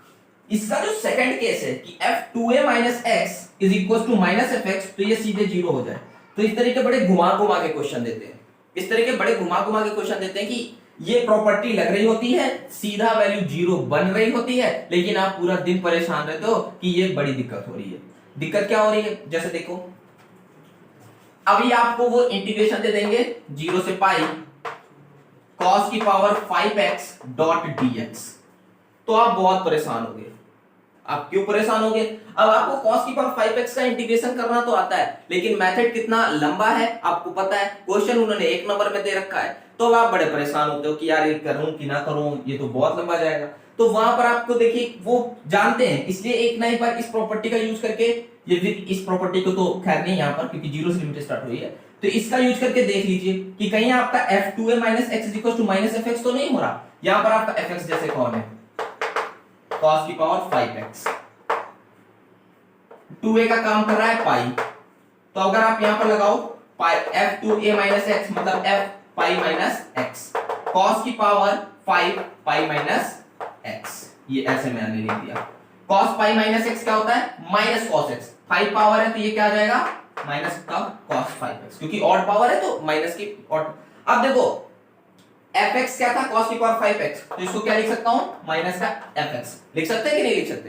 इसका जो सेकंड केस है कि f2a minus x is equal to minus fx, तो ये सीधे जीरो हो जाए, तो इस तरह के बड़े घुमा घुमा के क्वेश्चन देते हैं, इस तरह के बड़े घुमा घुमा के क्वेश्चन देते हैं कि ये प्रॉपर्टी लग रही होती है, सीधा वैल्यू जीरो बन रही होती है, लेकिन आप पूरा दिन परेशान रहते हो कि ये बड़ी दिक्कत हो रही है। दिक्कत क्या हो रही है, जैसे देखो अभी आपको वो इंटीग्रेशन दे देंगे 0 से पाई cos की पावर 5x डॉट dx, तो आप बहुत परेशान होगे। आप क्यों परेशान होगे, अब आपको cos की पावर 5x का इंटीग्रेशन करना तो आता है, लेकिन मेथड कितना लंबा है आपको पता है, क्वेश्चन उन्होंने 1 नंबर में दे रखा है, तो अब आप बड़े परेशान होते हो कि यार ये करूं कि ना करूं, ये तो बहुत लंबा जाएगा। तो वहां पर आपको देखिए वो जानते हैं, इसलिए एक ना एक बार इस प्रॉपर्टी का यूज करके, ये इस प्रॉपर्टी को तो खैर नहीं यहाँ पर क्योंकि जीरो से लिमिट स्टार्ट हुई है, तो इसका यूज करके देख लीजिए कि कहीं आपका f2a minus x equal to minus fx तो नहीं हो रहा, यहाँ पर आपका fx जैसे कौन है, cos की पावर 5x, 2a का काम कर रहा है पाई, तो अगर आप यहां पर लगाओ पाई f2a माइनस एक्स मतलब f पाई माइनस एक्स, cos की पावर 5 पाई माइनस एक्स, ये ऐसे मैंने लिख दिया। cos पाई माइनस एक्स क्या होता है, माइनस cos x, 5 पावर है तो ये क्या आ जाएगा, माइनस का cos 5x, क्योंकि ऑड पावर है तो माइनस की ऑड। अब देखो fx क्या था, cos की पावर 5x, तो इसको क्या लिख सकता हूं, माइनस का fx लिख सकते हैं कि नहीं लिख सकते,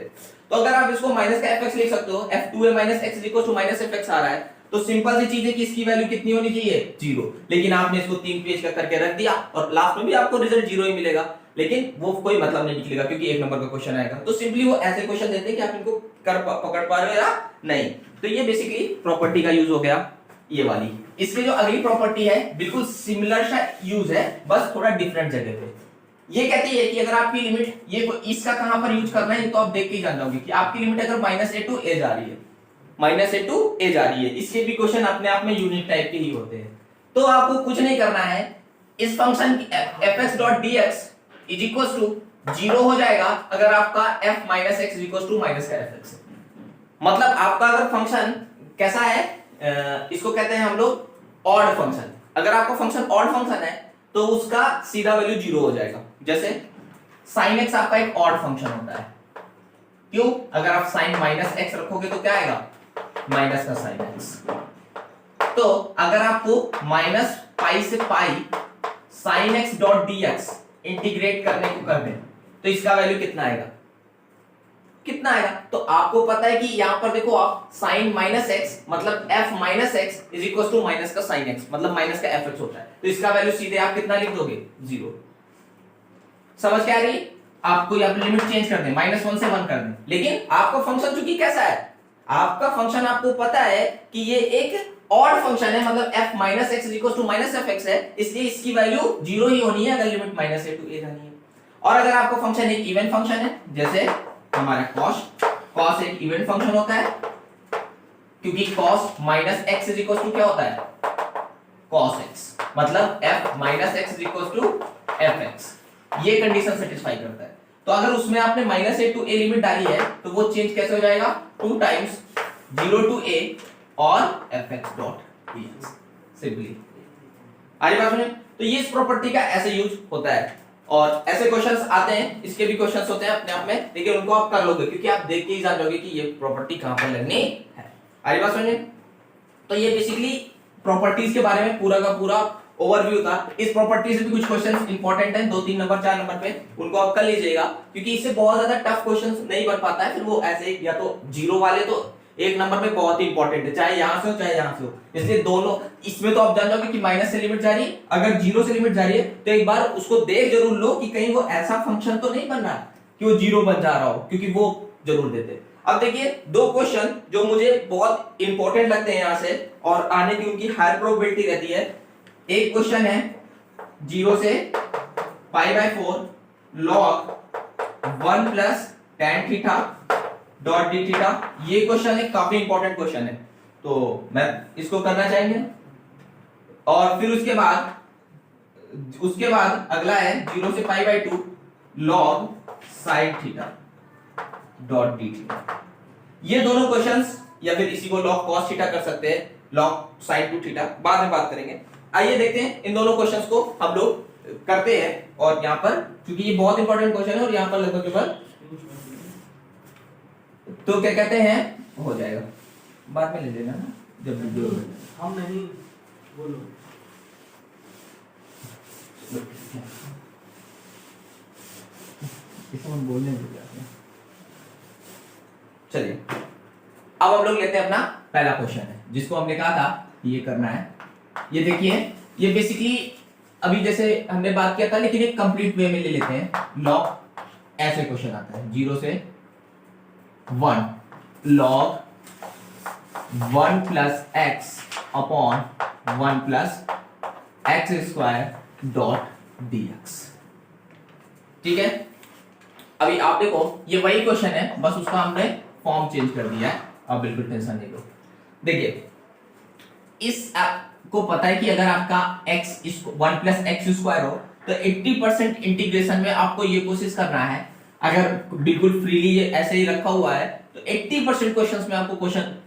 तो अगर आप इसको माइनस का fx लिख सकते हो, f2a minus x equal to minus fx आ रहा है, तो सिंपल सी चीज है कि इसकी वैल्यू कितनी होनी चाहिए, जीरो, लेकिन आपने इसको 3 पेज का करके रख दिया और लास्ट में भी आपको रिजल्ट जीरो ही मिलेगा, लेकिन वो कोई मतलब नहीं निकलेगा क्योंकि 1 नंबर का क्वेश्चन आएगा। तो सिंपली वो ऐसे क्वेश्चन देते हैं कि आप इनको पकड़ पा रहे हो या नहीं। तो ये बेसिकली प्रॉपर्टी का यूज हो गया, ये वाली। इसकी जो अगली प्रॉपर्टी है बिल्कुल सिमिलर सा यूज है, बस थोड़ा डिफरेंट जगह पे। ये कहती है कि अगर आपकी लिमिट, ये इसका कहां पर यूज करना है तो आप देख के ही जान जाओगे कि आपकी लिमिट अगर -a टू a जा रही है, -a टू a जा रही है, इसके भी क्वेश्चन अपने आप में यूनिक टाइप के ही होते हैं। तो आपको कुछ नहीं करना है, इस फंक्शन की fx dot dx is equal to 0 हो जाएगा अगर आपका f minus x is equal to minus का fx, मतलब आपका अगर फंक्शन कैसा है, इसको कहते हैं हम लोग ऑड फंक्शन। अगर आपका फंक्शन ऑड फंक्शन है तो उसका सीधा वैल्यू 0 हो जाएगा। जैसे sin x आपका एक ऑड फंक्शन होता है, क्यों, अगर आप sin माइनस एक्स रखोगे तो क्या आएगा, माइनस का sin x। तो अगर आपको माइनस पाई से पाई sin x dot dx integrate करने को कर दें तो इसका वैल्यू कितना आएगा, कितना आएगा, तो आपको पता है कि यहां पर देखो आप sin माइनस एक्स मतलब f minus x is equal to minus का sin x मतलब माइनस का fx होता है, तो इसका वैल्यू सीधे आप कितना लिख दोगे, 0। समझ क्या आ रही, आपको यहाँ पे लिमिट चेंज कर दें, -1 से 1 कर दें, लेकिन आपका फंक्शन चूंकि कैसा है, आपका फंक्शन आपको पता है कि ये एक ऑड फंक्शन है, मतलब f minus x is equal to minus fx है, इसलिए इसकी वैल्यू 0 ही होनी है अगर लिमिट -a टू a जानी है। और अगर आपका फंक्शन एक इवन फंक्शन है, जैसे हमारा cos एक इवन फंक्शन होता है, क्योंकि cos minus x is equal to क्या होता है, cos x, मतलब f minus x is equal to fx, ये कंडीशन सेटिस्फाई करता है। तो अगर उसमें आपने -a टू a लिमिट डाली है तो वो चेंज कैसे हो जाएगा, 2 टाइम्स 0 टू a और fx डॉट dx, सिंपली आगे बात सुनिए। तो ये इस प्रॉपर्टी का ऐसे यूज होता है, और ऐसे क्वेश्चंस आते हैं, इसके भी क्वेश्चंस होते हैं अपने आप में, लेकिन उनको आप कर लोगे क्योंकि आप देख के ही जान जाओगे कि ये प्रॉपर्टी कहां पर लगनी है। आगे बात सुनिए। तो ये बेसिकली प्रॉपर्टीज के बारे में पूरा का पूरा ओवरव्यू था। इस प्रॉपर्टी से भी कुछ क्वेश्चंस इंपॉर्टेंट हैं, 2 3 नंबर 4 नंबर पे, उनको आप कर लीजिएगा क्योंकि इससे बहुत ज्यादा टफ क्वेश्चंस नहीं बन पाता है, फिर वो ऐसे या तो जीरो वाले तो 1 नंबर पे बहुत ही इंपॉर्टेंट है, चाहे यहां से हो चाहे यहां से हो, इसलिए दोनों। इसमें तो आप जान जाओगे कि माइनस से लिमिट जा रही है, अगर 0 से लिमिट जा रही है तो एक बार उसको देख जरूर लो कि कहीं वो ऐसा फंक्शन तो नहीं बन रहा कि वो 0 बन जा रहा हो, क्योंकि वो जरूर देते। अब देखिए 2 क्वेश्चन जो मुझे बहुत इंपॉर्टेंट लगते हैं यहां से, और आने की उनकी हायर प्रोबेबिलिटी रहती है। एक क्वेश्चन है 0 से pi bye 4 log 1 plus tan theta dot d theta. ये क्वेश्चन है, काफी इंपॉर्टेंट क्वेश्चन है, तो मैं इसको करना चाहेंगे। और फिर उसके बाद अगला है 0 से pi by 2 log sine theta dot d theta. ये दोनों क्वेश्चंस, या फिर इसी को log cos थीटा कर सकते हैं, log साइन 2 थीटा, बाद में बात करेंगे। आइए देखते हैं इन दोनों क्वेश्चंस को हम लोग करते हैं। और यहाँ पर क्योंकि ये बहुत इंपॉर्टेंट क्वेश्चन है और यहाँ पर लगभग तो क्या कहते हैं हो जाएगा, बाद में ले लेना ना जब वीडियो हम नहीं बोलो। हम बोलने चलिए अब हम लोग लेते हैं अपना पहला क्वेश्चन है, जिसको हमने कहा था ये करना है। ये देखिए, ये बेसिकली अभी जैसे हमने बात किया था, लेकिन एक कंप्लीट वे में ले लेते हैं। लॉग ऐसे क्वेश्चन आता है 0 से 1 log 1 plus x upon 1 plus x square dot dx। ठीक है, अभी आप देखो ये वही क्वेश्चन है, बस उसका हमने फॉर्म चेंज कर दिया है। अब बिल्कुल टेंशन नहीं लो। देखिए, इस आपको पता है कि अगर आपका x 1 प्लस एक्स स्क्वायर हो तो 80% इंटीग्रेशन में आपको ये कोशिश करना है, अगर बिल्कुल फ्रीली ऐसे ही रखा हुआ है तो 80% क्वेश्चंस में आपको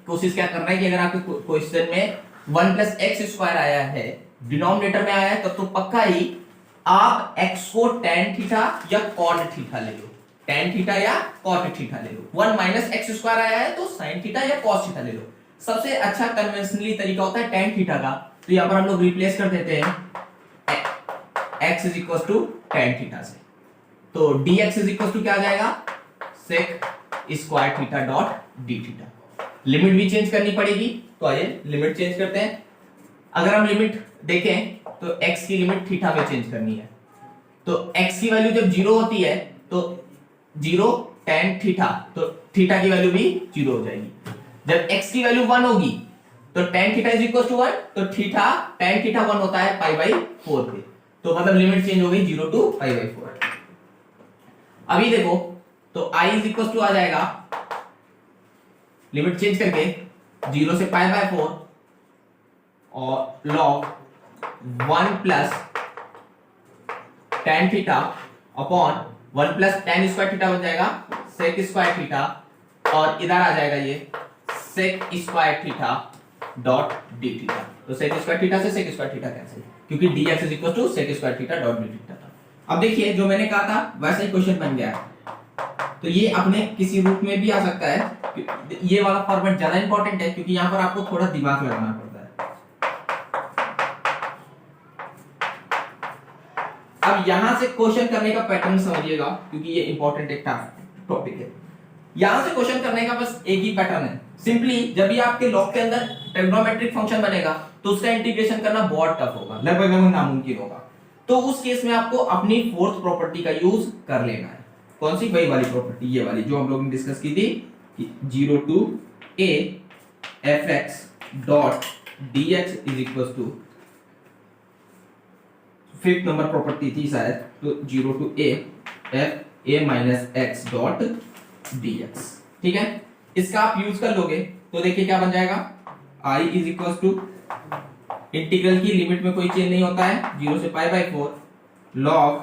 कोशिश क्या करना है कि अगर आपके क्वेश्चन में 1 प्लस एक्स स्क्वायर आया है, डिनोमिनेटर में आया है, तब तो पक्का ही आप x को tan थीटा या cot थीटा ले लो, tan थीटा या cot थीटा ले लो। 1 माइनस एक्स स्क्वायर आया है तो sin थीटा या cos थीटा ले लो। सबसे अच्छा कन्वेंशनली तरीका होता है tan थीटा का, तो यहां पर हम लोग रिप्लेस कर देते हैं x is equal to tan theta से, तो dx इज इक्वल टू क्या आ जाएगा, sec square theta dot d theta. Limit भी चेंज करनी पड़ेगी, तो आइए लिमिट चेंज करते हैं। अगर हम लिमिट देखें तो x की लिमिट थीटा में चेंज करनी है, तो x की वैल्यू जब 0 होती है तो 0 tan थीटा, तो थीटा की वैल्यू भी 0 हो जाएगी। जब x की वैल्यू 1 होगी तो tan theta is equal to 1, तो थीटा tan थीटा 1 होता है पाई बाई 4 पे, तो मतलब लिमिट चेंज हो गई 0 टू पाई बाई 4। अभी देखो तो i इज इक्वल टू आ जाएगा, लिमिट चेंज करके 0 से पाई बाई 4 और log 1 plus tan theta upon 1 plus tan square theta बन जाएगा sec स्क्वायर थीटा, और इधर आ जाएगा ये sec square theta dot d theta. तो sec स्क्वायर थीटा से sec स्क्वायर थीटा कैंसिल, क्योंकि dx is equal to sec square theta dot d theta था। अब देखिए जो मैंने कहा था वैसा ही क्वेश्चन बन गया है, तो ये अपने किसी रूप में भी आ सकता है। ये वाला फॉर्मेट ज्यादा इंपॉर्टेंट है क्योंकि यहाँ पर आपको थोड़ा दिमाग लगाना पड़ता है। अब यहां से क्वेश्चन करने का पैटर्न समझिएगा, क्योंकि ये इंपॉर्टेंट एक टॉपिक है। यहां से क्वेश्चन करने का बस एक ही पैटर्न है, सिंपली जब भी आपके लॉग के अंदर ट्रिग्नोमेट्रिक फंक्शन बनेगा तो उसका इंटीग्रेशन करना बहुत टफ होगा, लगभग नामुमकिन होगा। तो उस केस में आपको अपनी फोर्थ प्रॉपर्टी का यूज कर लेना है। कौन सी? वही वाली प्रॉपर्टी, ये वाली जो हम लोग ने डिस्कस की थी कि 0 to a fx dot dx is equal to, fifth number property थी शायद, तो 0 to a f a minus x dot dx। ठीक है, इसका आप यूज कर लोगे तो देखिए क्या बन जाएगा, i is equal to, integral की लिमिट में कोई चेंज नहीं होता है, 0 से pi by 4 log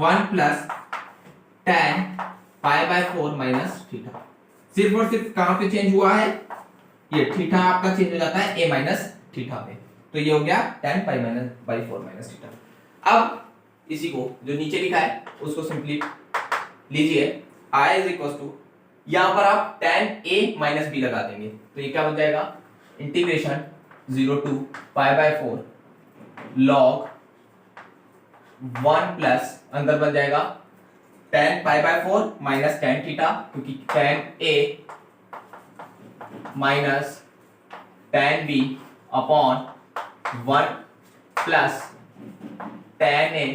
1 plus tan pi by 4 minus theta. सिर्फ और सिर्फ कहां पे चेंज हुआ है, ये थीटा आपका चेंज हो जाता है a माइनस थीटा पे, तो ये हो गया tan pi minus by 4 minus theta. अब इसी को जो नीचे लिखा है उसको सिंपली लीजिए, i इज इक्वल टू, यहां पर आप tan a माइनस b लगा देंगे, तो ये क्या बन जाएगा, integration 0 to pi by 4 log 1 plus अंदर बन जाएगा tan pi by 4 minus tan theta, क्योंकि tan a minus tan b upon 1 plus tan a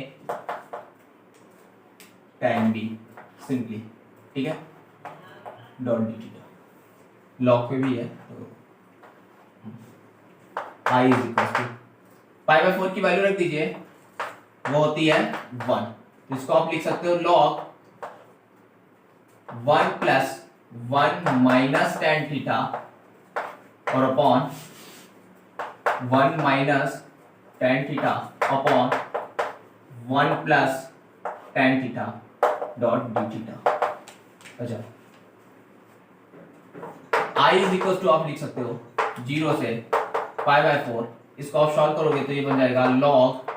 tan b, simply. ठीक है, डॉट डी थीटा लॉग पे भी है, तो i is equal to, pi by 4 की वैल्यू रख दीजिए, वो होती है 1, तो इसको आप लिख सकते हो log 1 plus 1 minus ten theta और upon 1 minus ten theta upon 1 plus ten theta dot d theta. अच्छा, i इज इक्वल टू आप लिख सकते हो 0 से पाई बाय 4। इसको आप सॉल्व करोगे तो ये बन जाएगा लॉग,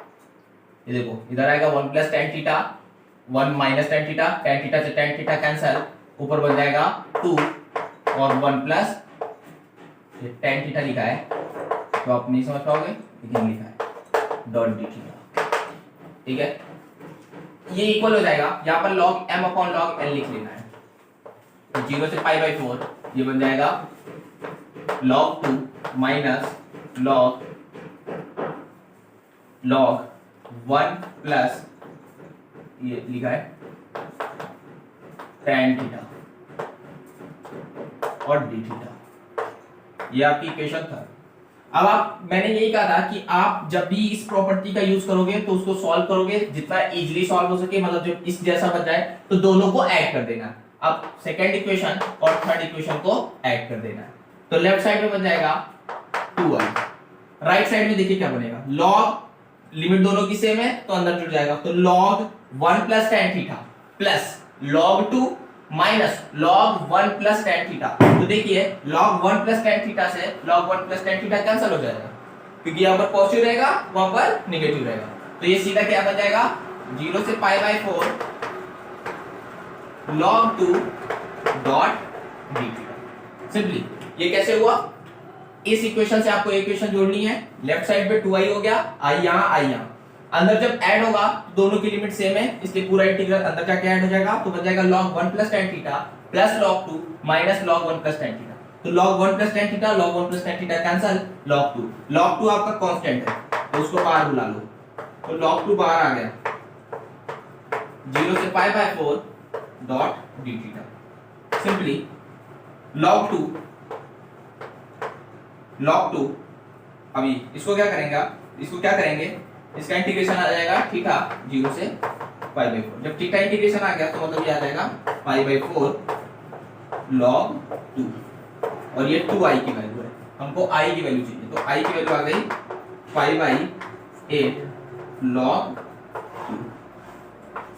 ये देखो इधर आएगा 1 plus ten theta 1 minus ten theta, tan theta से टेन थीटा कैंसिल, ऊपर बन जाएगा 2 और 1 प्लस टेन थीटा लिखा है तो आप नहीं समझ पाओगे लेकिन लिखा है डॉट डी थीटा। ठीक है, ये इक्वल हो जाएगा, यहाँ पर log m upon log n लिख लेना है। तो 0 से पाई बाई 4 ये बन जाएगा log 2 माइनस log 1 प्लस ये लिखा है tan थीटा और d थीटा। ये आपकी इक्वेशन था। अब मैंने यही कहा था कि आप जब भी इस प्रॉपर्टी का यूज करोगे तो उसको सॉल्व करोगे जितना इजीली सॉल्व हो सके, मतलब जो इस जैसा बन जाए तो दोनों को ऐड कर देना। अब सेकंड इक्वेशन और थर्ड इक्वेशन को ऐड कर देना है। तो लेफ्ट साइड में बन जाएगा 2i, राइट साइड में देखिए क्या बनेगा, log लिमिट दोनों की सेम है तो अंदर जुड़ जाएगा, तो log 1 plus tan theta plus log 2 minus log 1 plus tan theta. तो देखिए log 1 प्लस tan थीटा से log 1 plus tan theta cancel हो जाएगा क्योंकि यहाँ पर पॉजिटिव रहेगा वहां पर नेगेटिव रहेगा। तो ये सीधा क्या बन जाएगा 0 से pi bye 4 log 2 dot d theta. Simply ये कैसे हुआ, इस इक्वेशन से आपको इक्वेशन जोड़नी है, लेफ्ट साइड पे 2i हो गया, i यहाँ अंदर जब ऐड होगा दोनों की लिमिट सेम है इसलिए पूरा इंटीग्रल अंदर जाके ऐड हो जाएगा, तो बन जाएगा log 1 plus tan theta plus log 2 minus log 1 plus tan theta. तो log 1 plus tan theta log 1 plus tan theta cancel, log 2 आपका कांस्टेंट है तो उसको बाहर बुला लो, तो log 2 बाहर आ गया 0 से pi bye 4 dot d theta. Simply log 2 अभी इसको क्या करेंगे, इसका इंटीग्रेशन आ जाएगा थीटा 0 से पाई बाय 4। जब थीटा इंटीग्रेशन आ गया तो मतलब ये आ जाएगा पाई बाय 4 log 2 और ये 2i की वैल्यू है, हमको i की वैल्यू चाहिए तो i की वैल्यू आ गई पाई बाय 8 log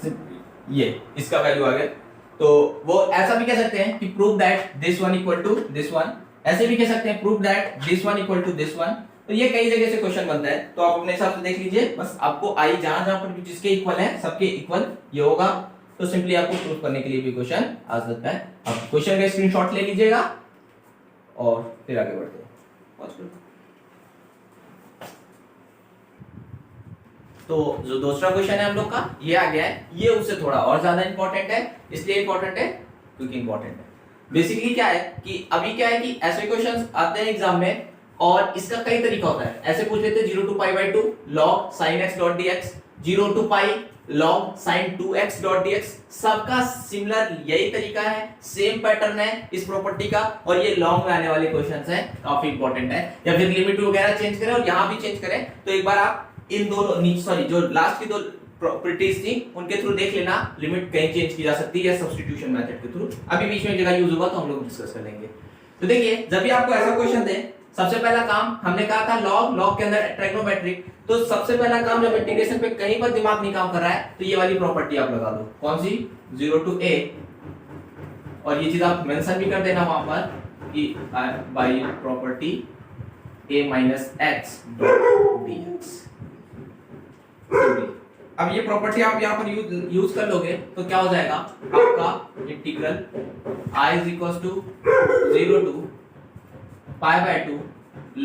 2। ये इसका वैल्यू आ गया। तो वो ऐसा भी कह सकते हैं कि prove that this one equal to this one, ऐसे भी कह सकते हैं prove that this one equal to this one. तो ये कई जगह से क्वेश्चन बनता है तो आप अपने हिसाब से देख लीजिए, बस आपको आई जहां पर भी जिसके इक्वल है सबके इक्वल ये होगा। तो सिंपली आपको प्रूव करने के लिए भी क्वेश्चन आ सकता है। आप क्वेश्चन का स्क्रीनशॉट ले लीजिएगा और फिर आगे बढ़ते हैं। तो जो दूसरा क्वेश्चन है हम लोग का ये आ गया है, ये उससे थोड़ा और ज्यादा इंपॉर्टेंट है, इसलिए इंपॉर्टेंट है क्योंकि इंपॉर्टेंट है। बेसिकली क्या है कि अभी क्या है कि ऐसे क्वेश्चंस आते हैं एग्जाम में और इसका कई तरीका होता है। ऐसे पूछ लेते हैं 0 to pi by 2 log sin x dot dx, 0 to pi log sin 2x dot dx। सबका सिमिलर यही तरीका है, सेम पैटर्न है इस प्रॉपर्टी का और ये लॉन्ग में आने वाले क्वेश्चंस हैं, काफी इंपॉर्टेंट है। या फिर लिमिट वगैरह चेंज करें और यहां भी चेंज करें तो एक बार आप इन दोनों जो लास्ट की दो प्रॉपर्टीज थी उनके थ्रू देख लेना, लिमिट कहीं चेंज की जा सकती है या सब्स्टिट्यूशन मेथड के थ्रू। अभी बीच में एक जगह यूज होगा तो हम लोग डिस्कस कर लेंगे। तो देखिए जब भी आपको ऐसा क्वेश्चन दे, सबसे पहला काम हमने कहा था लॉग के अंदर ट्रिग्नोमेट्रिक, तो सबसे पहला काम जब इंटीग्रेशन पे कहीं पर दिमाग नहीं काम कर रहा है तो ये वाली प्रॉपर्टी आप लगा दो। कौन सी? 0 टू a, और ये चीज आप मेंशन भी कर देना वहां पर कि by property a minus x dot dx। अब ये प्रॉपर्टी आप यहाँ पर यूज कर लोगे तो क्या हो जाएगा आपका integral i is equal to 0 to pi by 2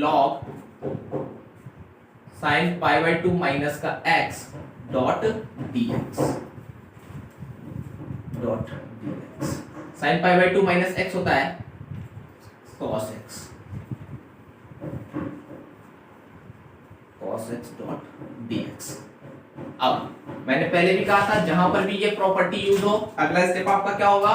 log sin pi by 2 minus का x dot dx dot dx। sin pi by 2 minus x होता है cos x डॉट dx। अब मैंने पहले भी कहा था जहां पर भी ये प्रॉपर्टी यूज हो, अगला स्टेप आपका क्या होगा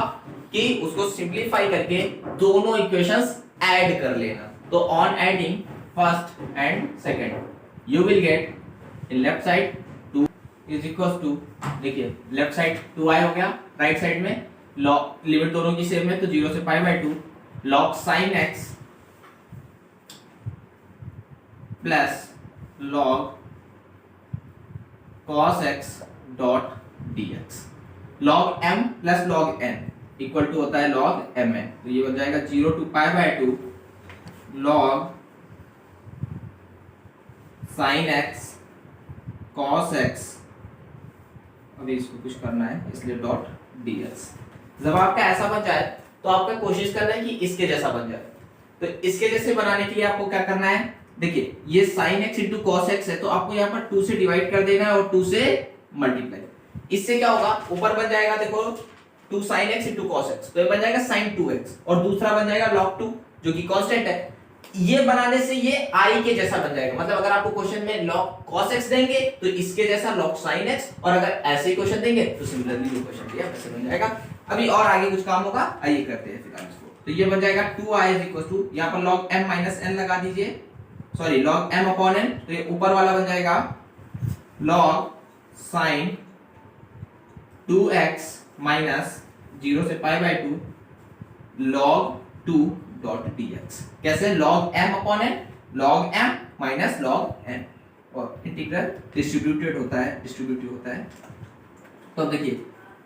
कि उसको सिंपलीफाई करके दोनों इक्वेशंस ऐड कर लेना। तो on adding first and second you will get in left side 2 is equal to, देखिए लेफ्ट साइड 2i हो गया, राइट साइड में लॉग लिमिट दोनों की सेम है तो 0 से pi by 2 log sin x plus log cos x dot dx log m plus log n equal to होता है log mn, तो ये बन जाएगा 0 to pi by 2 log sin x cos x, अभी इसको कुछ करना है इसलिए डॉट dx। जब आपका ऐसा बन जाए तो आपका कोशिश करना है कि इसके जैसा बन जाए। तो इसके जैसे बनाने के लिए आपको क्या करना है, देखिए ये sin x into cos x है तो आपको यहाँ पर 2 से डिवाइड कर देना है और 2 से मल्टीप्लाई। इससे क्या होगा, ऊपर बन जाएगा देखो 2 sin x into cos x, तो ये बन जाएगा sin 2x और दूसरा बन जाएगा log 2 जो कि कांस्टेंट है। ये बनाने से ये i के जैसा बन जाएगा, मतलब अगर आपको क्वेश्चन में log cos x देंगे तो इसके जैसा log sin x, और अगर ऐसे ही क्वेश्चन देंगे तो सिमिलरली जो क्वेश्चन दिया वैसे बन जाएगा। अभी और आगे कुछ काम होगा, आइए करते हैं फिलहाल इसको। तो ये बन जाएगा 2i इज इक्वल टू, यहाँ पर log m माइनस n लगा दीजिए, sorry log m upon n, तो ये ऊपर वाला बन जाएगा log sin 2x माइनस 0 से pi by 2 log 2 dot dx। कैसे, log m upon n, log m minus log n, और इंटीग्रल डिस्ट्रीब्यूटिव होता है। तो अब देखिए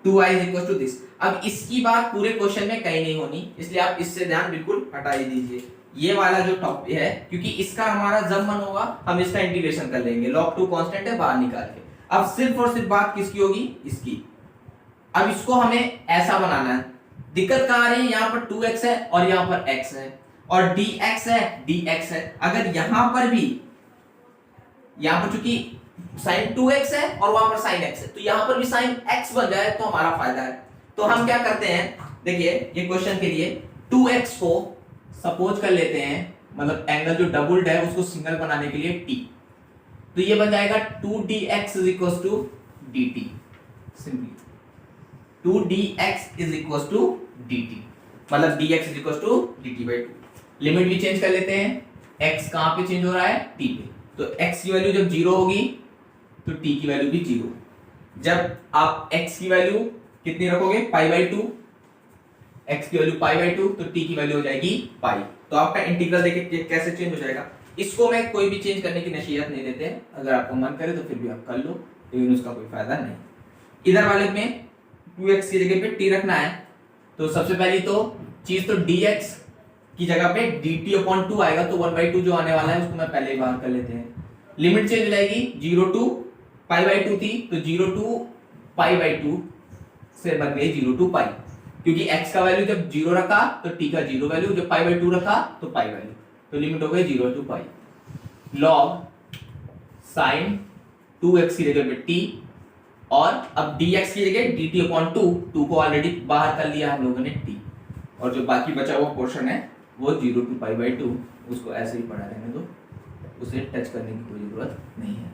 2i is equal to this। अब इसकी बात पूरे क्वेश्चन में कहीं नहीं होनी, इसलिए आप इससे ध्यान बिल्कुल हटा ही दीजिए। ये वाला जो टॉपिक है, क्योंकि इसका हमारा जब मन होगा हम इसका इंटीग्रेशन कर लेंगे, log 2 कांस्टेंट है बाहर निकाल के। अब सिर्फ और सिर्फ बात किसकी होगी, इसकी। अब इसको हमें ऐसा बनाना है, दिक्कत कहाँ आ रही है, यहाँ पर 2x है और यहाँ पर x है और dx है। अगर यहाँ पर भी, यहाँ पर चूंकि sin 2x है और वहां पर sin x है, तो यहाँ पर भी sin x बन जाए तो हमारा फायदा है। तो हम क्या करते हैं, देखिए ये क्वेश्चन के लिए 2x को सपोज कर लेते हैं, मतलब एंगल जो डबल्ड है उसको सिंगल बनाने के लिए t, तो ये बन जाएगा 2dx is equal to dt। Simply 2dx is equal to dt, मतलब dx is equal to dt by 2। Limit भी चेंज कर लेते हैं, x कहां पे चेंज हो रहा है, t पे, तो x की वैल्यू जब 0 होगी तो t की वैल्यू भी 0। जब आप x की वैल्यू कितनी रखोगे, पाई बाई 2, x की वैल्यू पाई बाई 2, तो t की वैल्यू हो जाएगी पाई। तो आपका इंटीग्रल देखिए कैसे चेंज हो जाएगा। इसको मैं कोई भी चेंज करने की नसीहत नहीं देते, अगर आपको मन करे तो फिर भी आप कर लो, लेकिन उसका कोई फायदा नहीं। इधर वाले में 2x की जगह पे t रखना है, तो सबसे पहली तो चीज तो dx की जगह पे dt अपॉन 2 आएगा, तो 1/2 जो आने वाला है उसको मैं पहले ही बाहर कर लेते हैं। लिमिट चेंज हो जाएगी, 0 टू पाई बाई 2 थी तो 0 टू पाई बाई 2 से बन गई 0 टू पाई, क्योंकि x का वैल्यू जब 0 रखा तो t का 0 वैल्यू, जब पाई बाई 2 रखा तो पाई वैल्यू, तो लिमिट हो गई 0 to pi. log sin 2x की जगह पे t, और अब dx की जगह dt अपॉन 2 को ऑलरेडी बाहर कर लिया हम लोगों ने t, और जो बाकी बचा हुआ पोर्शन है वो 0 टू पाई बाई 2, उसको ऐसे ही पढ़ा रहने दो, उसे टच करने की कोई जरूरत नहीं है।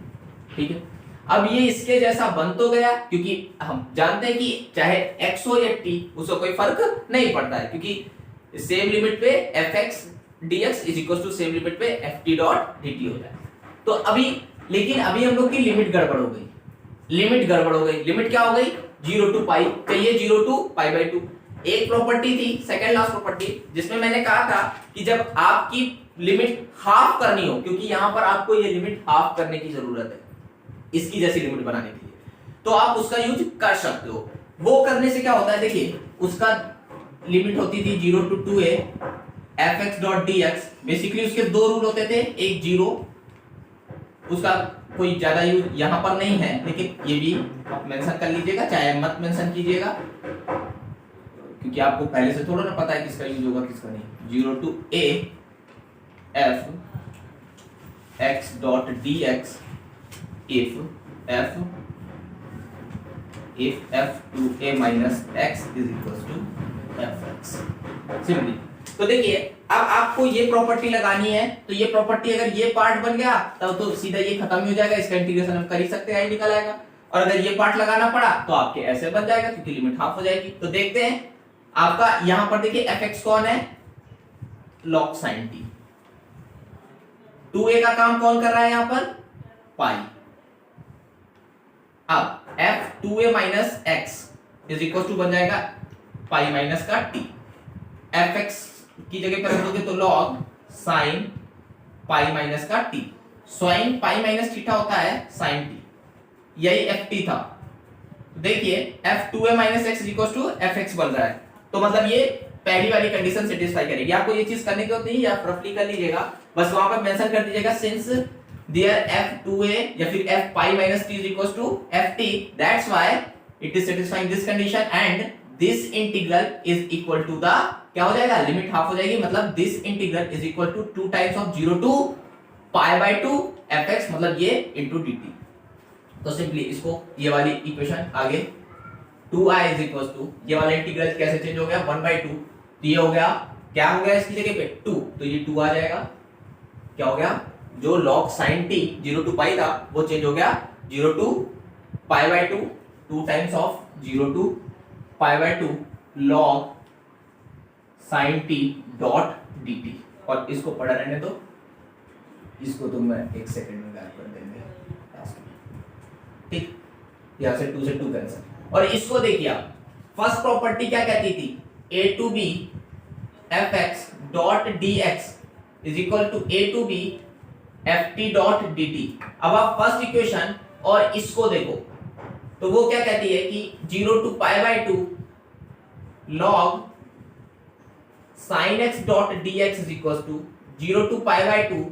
ठीक है, अब ये इसके जैसा बन तो गया, क्योंकि हम जानते हैं कि चाहे x हो या t उसको कोई फर्क नहीं पड़ता है, क्योंकि सेम लिमिट पे fx dx is equal to same limit पे ft डॉट dt हो जाए। तो अभी, लेकिन अभी हम लोग की लिमिट गड़बड़ हो गई, लिमिट क्या हो गई, 0 टू पाई, चाहिए 0 टू पाई बाई 2। एक प्रॉपर्टी थी, सेकंड लास्ट प्रॉपर्टी, जिसमें मैंने कहा था कि जब आपकी लिमिट हाफ करनी हो, क्योंकि यहां पर आपको ये लिमिट हाफ करने की जरूरत है इसकी जैसी लिमिट बनाने के लिए, तो आप उसका यूज कर सकते हो। वो करने से क्या होता है, देखिए उसका लिमिट होती थी 0 to 2a fx dot dx। Basically उसके दो रूल होते थे, एक 0, उसका कोई ज्यादा यूज यहां पर नहीं है, लेकिन ये भी आप मेंशन कर लीजिएगा, चाहे मत मेंशन कीजिएगा, क्योंकि आपको पहले से थोड़ा ना पता है किसका यूज होगा किसका नहीं। 0 to a f x dot dx if f to a minus x is equals to fx। Simply तो देखिए, अब आपको ये प्रॉपर्टी लगानी है, तो ये प्रॉपर्टी अगर ये पार्ट बन गया तब तो सीधा ये खत्म हो जाएगा, इसका इंटीग्रेशन हम कर ही सकते हैं, निकल आएगा। और अगर ये पार्ट लगाना पड़ा तो आपके ऐसे बन जाएगा, क्योंकि लिमिट हाफ हो जाएगी। तो देखते हैं आपका यहां पर, देखिए fx कौन है, log sin t, 2a का काम कौन कर रहा है यहां पर, पाई। अब f 2a minus x is equal to बन जाएगा पाई माइनस का टी। एफ एक्स की जगह पर रख दोगे तो log साइन पाई माइनस का t. Sine pi minus theta होता है साइन टी, यही एफ टी था। देखिए f2a minus x equal to f x बन रहा है, तो मतलब ये पहली वाली कंडीशन सेटिस्फाई करेगी। आपको ये चीज करने की होती है, आप रफली कर लीजिएगा, बस वहां पर मेंशन कर दीजिएगा सिंस देयर f2a या फिर f पाई minus t is equal to ft, that's why it is satisfying this condition and this integral is equal to the, क्या हो जाएगा, लिमिट हाफ हो जाएगी, मतलब this integral is equal to 2 times of 0 to pi by 2 fx, मतलब ये into dt। तो simply इसको ये वाली इक्वेशन आगे 2i इज इक्वल टू, ये वाला इंटीग्रल कैसे चेंज हो गया 1/2, तो ये हो गया, क्या हो गया इसकी जगह पे 2, तो ये 2 आ जाएगा। क्या हो गया, जो log sin t 0 to pi था वो चेंज हो गया 0 to pi by 2, 2 times of 0 to pi by 2 log sin t dot dt। और इसको पढ़ा रहने दो, इसको तो मैं 1 सेकंड में गायब कर देंगे, ठीक। यहां से 2 से 2 कैंसिल। और इसको देखिए आप, फर्स्ट प्रॉपर्टी क्या कहती थी, a to b fx dot dx is equal to a to b ft dot dt। अब आप फर्स्ट इक्वेशन और इसको देखो, तो वो क्या कहती है कि 0 to pi by 2 log sin x dot dx is equal to 0 to pi by 2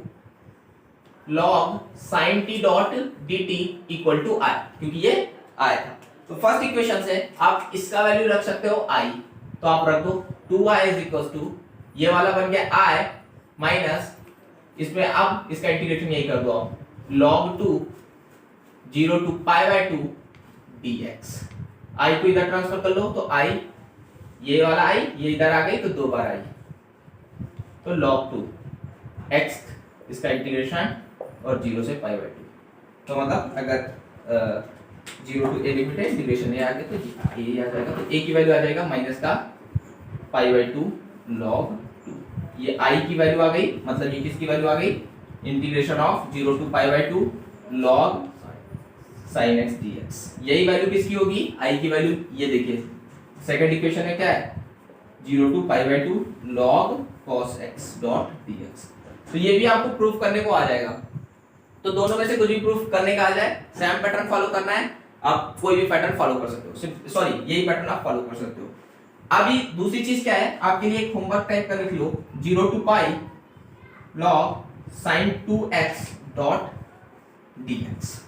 log sin t dot dt equal to i, क्योंकि ये i था। तो फर्स्ट इक्वेशन से आप इसका वैल्यू रख सकते हो i, तो आप रख दो 2i इज इक्वल टू, ये वाला बन गया i माइनस, इसमें अब इसका इंटीग्रेशन यही कर दो आप, log 2 0 to pi by 2 dx। i को इधर ट्रांसफर कर लो तो i, ये वाला i ये इधर आ गई तो 2 बार आई, तो log 2 x इसका इंटीग्रेशन और 0 से पाई बाय 2, तो मतलब अगर 0 टू a लिमिट है, इंटीग्रेशन ये आ गया तो ये आ जाएगा, तो a की वैल्यू आ जाएगा माइनस का पाई बाय 2 log 2, ये i की वैल्यू आ गई, मतलब ये किसकी वैल्यू आ गई, integration of 0 to pi by 2 log sin x dx। यही वैल्यू किसकी होगी, i की वैल्यू, ये देखिए सेकंड इक्वेशन में क्या है 0 to pi by 2 log cos x dot dx। तो ये भी आपको प्रूफ करने को आ जाएगा, तो दोनों में से कुछ भी प्रूफ करने का आ जाए, सेम पैटर्न फॉलो करना है, आप कोई भी पैटर्न फॉलो कर सकते हो, सॉरी यही पैटर्न आप फॉलो कर सकते हो। अभी दूसरी चीज क्या है, आपके लिए एक होमवर्क टाइप का लिख लो, 0 to pi log sin 2x dot dx,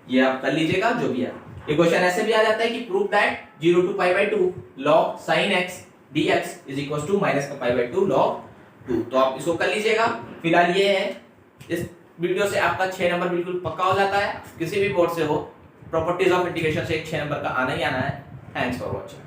ये आप कर लीजिएगा जो भी है। ये क्वेश्चन ऐसे भी आ जाता है कि prove that 0 to pi by 2 log sin x dx is equal to minus का पाई बाय 2 log 2, तो आप इसको कर लीजिएगा। फिलहाल ये है, इस वीडियो से आपका 6 नंबर बिल्कुल पक्का हो जाता है, किसी भी बोर्ड से हो, प्रॉपर्टीज ऑफ इंटीग्रेशन से एक 6 नंबर का आना ही आना है। Thanks for watching.